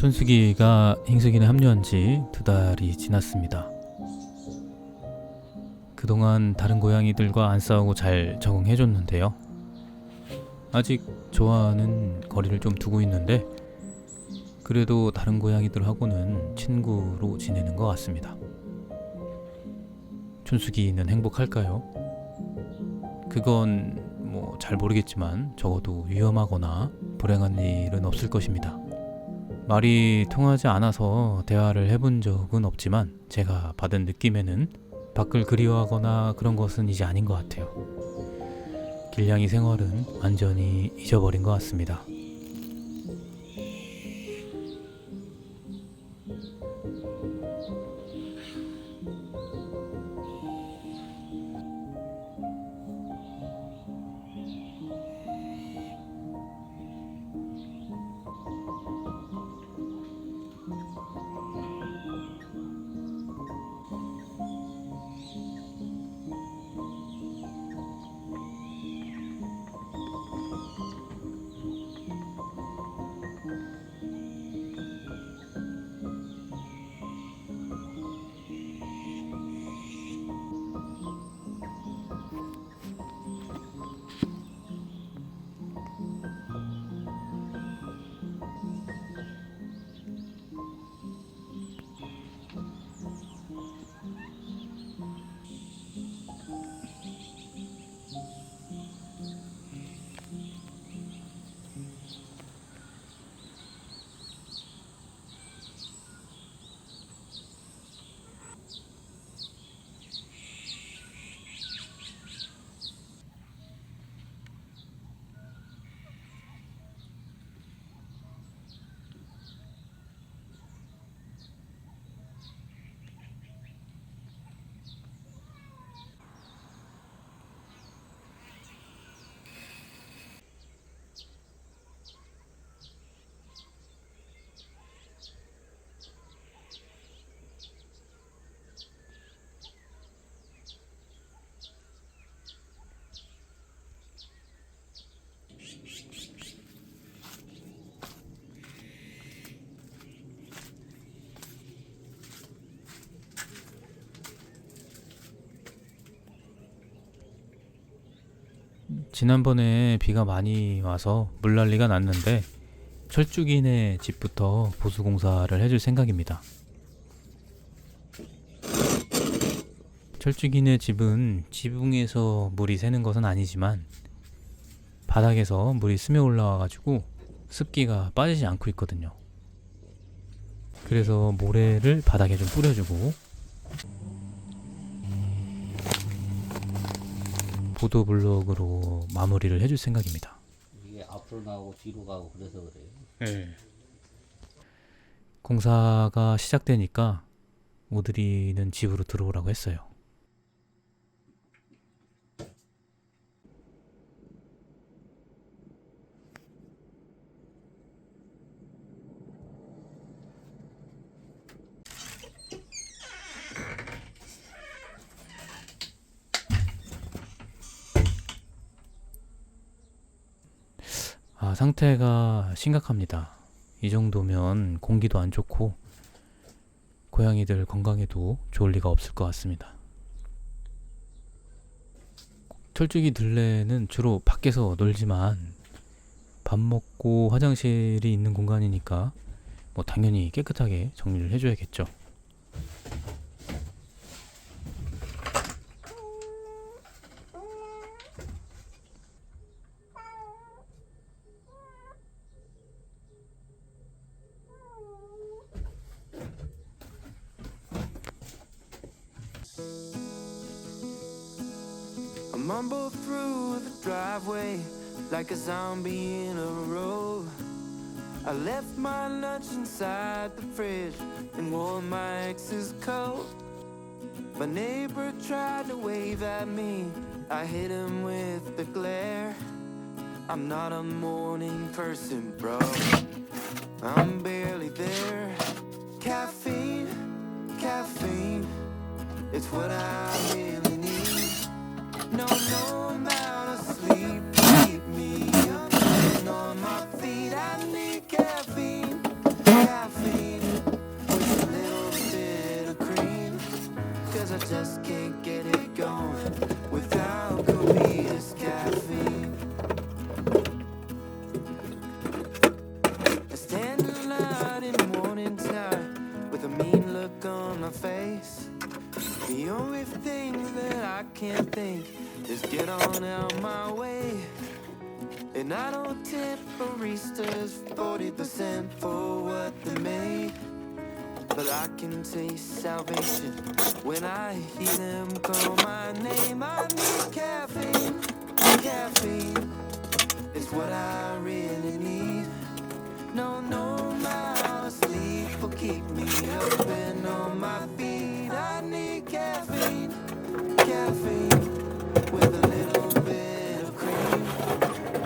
촌수기가 흰수기에 합류한 지 2달이 지났습니다. 그동안 다른 고양이들과 안 싸우고 잘 적응해줬는데요. 아직 저와는 거리를 좀 두고 있는데 그래도 다른 고양이들하고는 친구로 지내는 것 같습니다. 촌수기는 행복할까요? 그건 잘 모르겠지만 적어도 위험하거나 불행한 일은 없을 것입니다. 말이 통하지 않아서 대화를 해본 적은 없지만 제가 받은 느낌에는 밖을 그리워하거나 그런 것은 이제 아닌 것 같아요. 길냥이 생활은 완전히 잊어버린 것 같습니다. 지난번에 비가 많이 와서 물난리가 났는데 철쭉이네 집부터 보수공사를 해줄 생각입니다. 철쭉이네 집은 지붕에서 물이 새는 것은 아니지만 바닥에서 물이 스며 올라와가지고 습기가 빠지지 않고 있거든요. 그래서 모래를 바닥에 좀 뿌려주고 보도블록으로 마무리를 해줄 생각입니다. 이게 앞으로 나오고 뒤로 가고 그래서 그래요. 네. 공사가 시작되니까 오드리는 집으로 들어오라고 했어요. 상태가 심각합니다. 이 정도면 공기도 안 좋고 고양이들 건강에도 좋을 리가 없을 것 같습니다. 철쭉이 들레는 주로 밖에서 놀지만 밥 먹고 화장실이 있는 공간이니까 당연히 깨끗하게 정리를 해줘야겠죠. I mumble through the driveway like a zombie in a row. I left my lunch inside the fridge and wore my ex's coat. My neighbor tried to wave at me, I hit him with the glare. I'm not a morning person, bro, I'm barely there. Caffeine, caffeine, it's what I really need. No amount of sleep keep me up and on my feet. I need caffeine, caffeine. can't think is get on out my way. And I don't tip baristas 40% for what they made. But I can taste salvation when I hear them call my name. I need caffeine, caffeine. It's what I really need. No amount of sleep will keep me up and on my feet. I need caffeine, caffeine with a little bit of cream.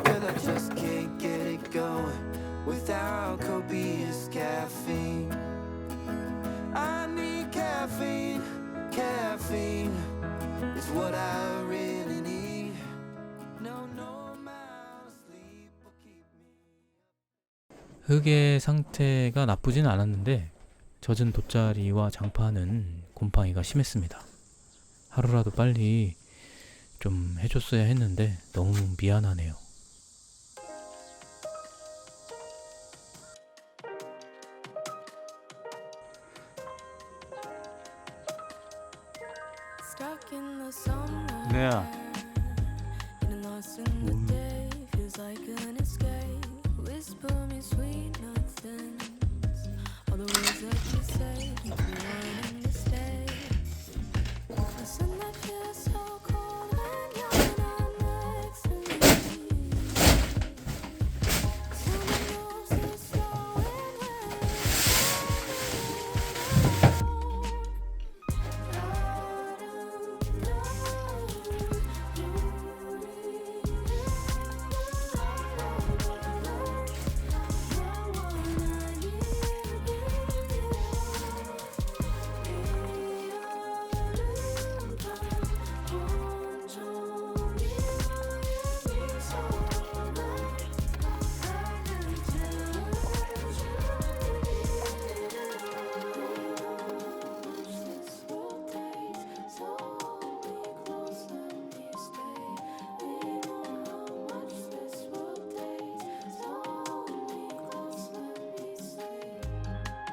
Girl, I just can't get it going without copious caffeine. I need caffeine, caffeine. It's what I really need. No amount of sleep will keep me. 흙의 상태가 나쁘진 않았는데 젖은 돗자리와 장판은 곰팡이가 심했습니다. 하루라도 빨리 좀 해줬어야 했는데 너무 미안하네요. Stuck in the summer. 네야. Getting lost in the day. Feels like an escape. Whisper me sweet nothings. All the words that you say keep me wanting to stay. The sun that feels so cold when you're not next to me. Summer moves so slow and when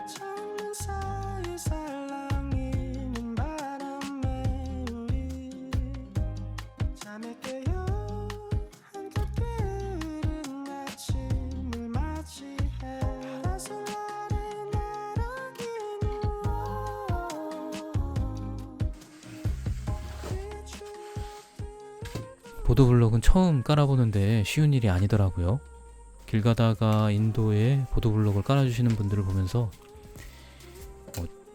창문 사이 살랑이는 바람에 우리 잠에 깨요. 한껏 흐른 아침을 맞이해 파라솔 아래 나란히 누워 그의 추억들을 보도블록은 처음 깔아보는데 쉬운 일이 아니더라고요. 길 가다가 인도에 보도블록을 깔아주시는 분들을 보면서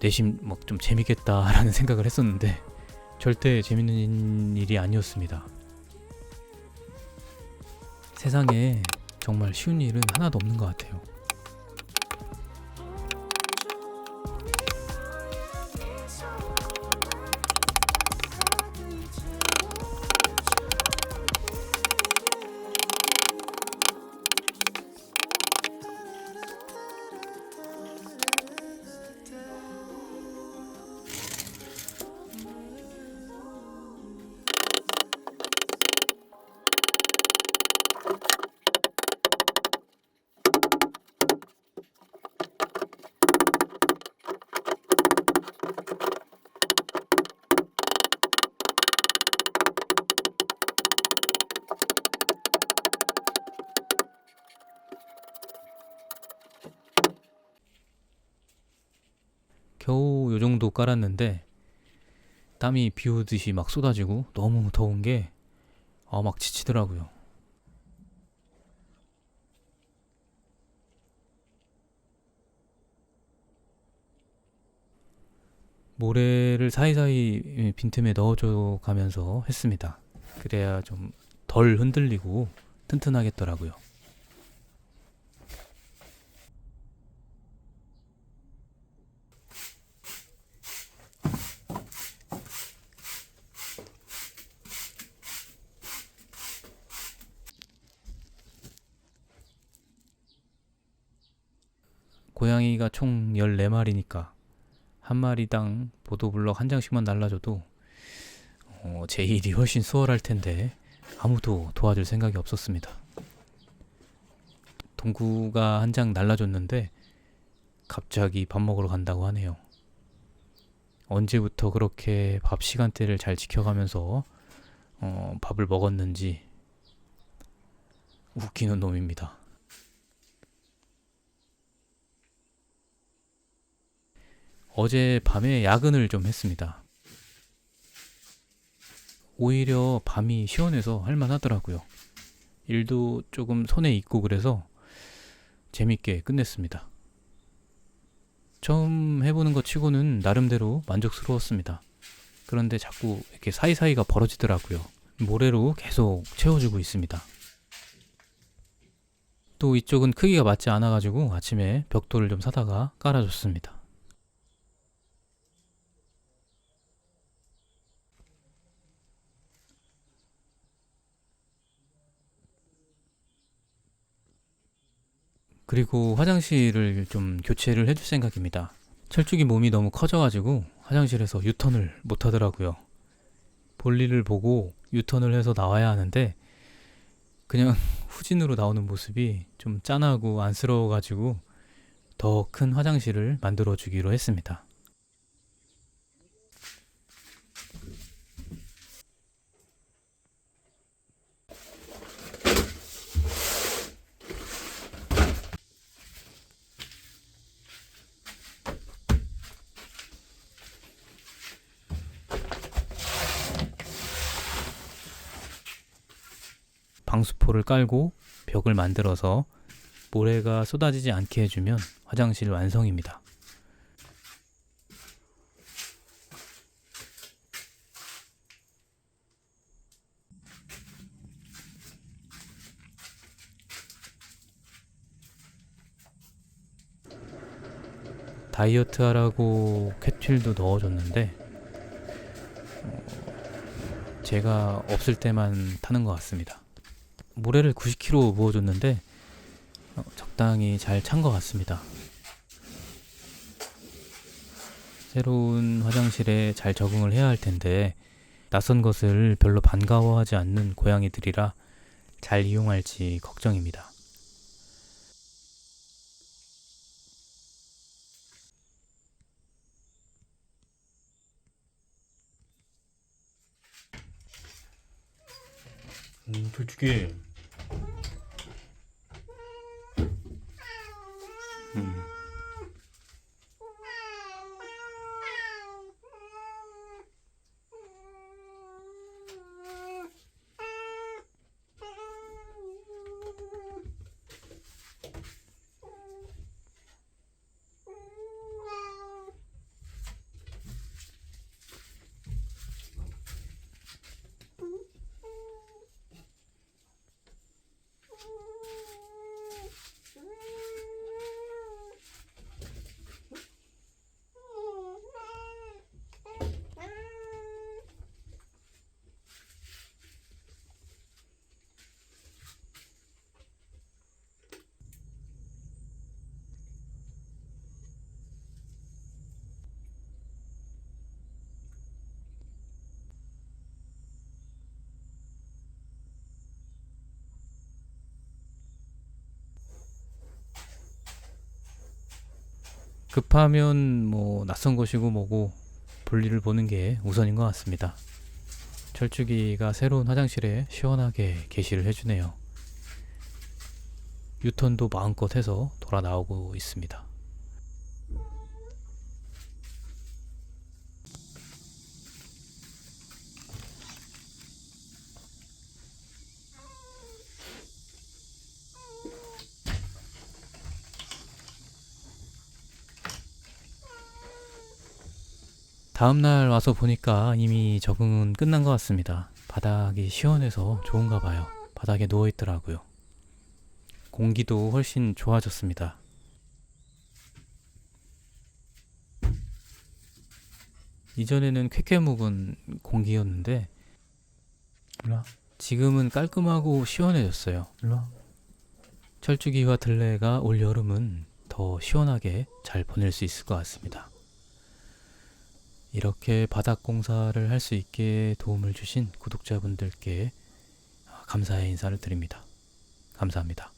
내심 막 좀 재밌겠다라는 생각을 했었는데 절대 재밌는 일이 아니었습니다. 세상에 정말 쉬운 일은 하나도 없는 것 같아요. 겨우 요 정도 깔았는데 땀이 비 오듯이 막 쏟아지고 너무 더운 게 막 지치더라고요. 모래를 사이사이 빈틈에 넣어줘 가면서 했습니다. 그래야 좀 덜 흔들리고 튼튼하겠더라고요. 고양이가 총 14마리니까 한 마리당 보도블럭 한 장씩만 날라줘도 제 일이 훨씬 수월할 텐데 아무도 도와줄 생각이 없었습니다. 동구가 한 장 날라줬는데 갑자기 밥 먹으러 간다고 하네요. 언제부터 그렇게 밥 시간대를 잘 지켜가면서 밥을 먹었는지 웃기는 놈입니다. 어제 밤에 야근을 좀 했습니다. 오히려 밤이 시원해서 할만하더라고요. 일도 조금 손에 익고 그래서 재밌게 끝냈습니다. 처음 해보는 것 치고는 나름대로 만족스러웠습니다. 그런데 자꾸 이렇게 사이사이가 벌어지더라고요. 모래로 계속 채워주고 있습니다. 또 이쪽은 크기가 맞지 않아가지고 아침에 벽돌을 좀 사다가 깔아줬습니다. 그리고 화장실을 좀 교체를 해줄 생각입니다. 철쭉이 몸이 너무 커져가지고 화장실에서 유턴을 못 하더라고요. 볼일을 보고 유턴을 해서 나와야 하는데 그냥 후진으로 나오는 모습이 좀 짠하고 안쓰러워가지고 더 큰 화장실을 만들어 주기로 했습니다. 방수포를 깔고 벽을 만들어서 모래가 쏟아지지 않게 해주면 화장실 완성입니다. 다이어트 하라고 캣휠도 넣어줬는데 제가 없을 때만 타는 것 같습니다. 모래를 90kg 부어줬는데 적당히 잘 찬 것 같습니다. 새로운 화장실에 잘 적응을 해야 할 텐데 낯선 것을 별로 반가워하지 않는 고양이들이라 잘 이용할지 걱정입니다. 솔직히 급하면 뭐 낯선 곳이고 뭐고 볼일을 보는 게 우선인 것 같습니다. 철쭉이가 새로운 화장실에 시원하게 게시를 해주네요. 유턴도 마음껏 해서 돌아 나오고 있습니다. 다음날 와서 보니까 이미 적응은 끝난 것 같습니다. 바닥이 시원해서 좋은가 봐요. 바닥에 누워있더라고요. 공기도 훨씬 좋아졌습니다. 이전에는 쾌쾌 묵은 공기였는데 지금은 깔끔하고 시원해졌어요. 철쭉이와 들레가 올 여름은 더 시원하게 잘 보낼 수 있을 것 같습니다. 이렇게 바닥 공사를 할 수 있게 도움을 주신 구독자분들께 감사의 인사를 드립니다. 감사합니다.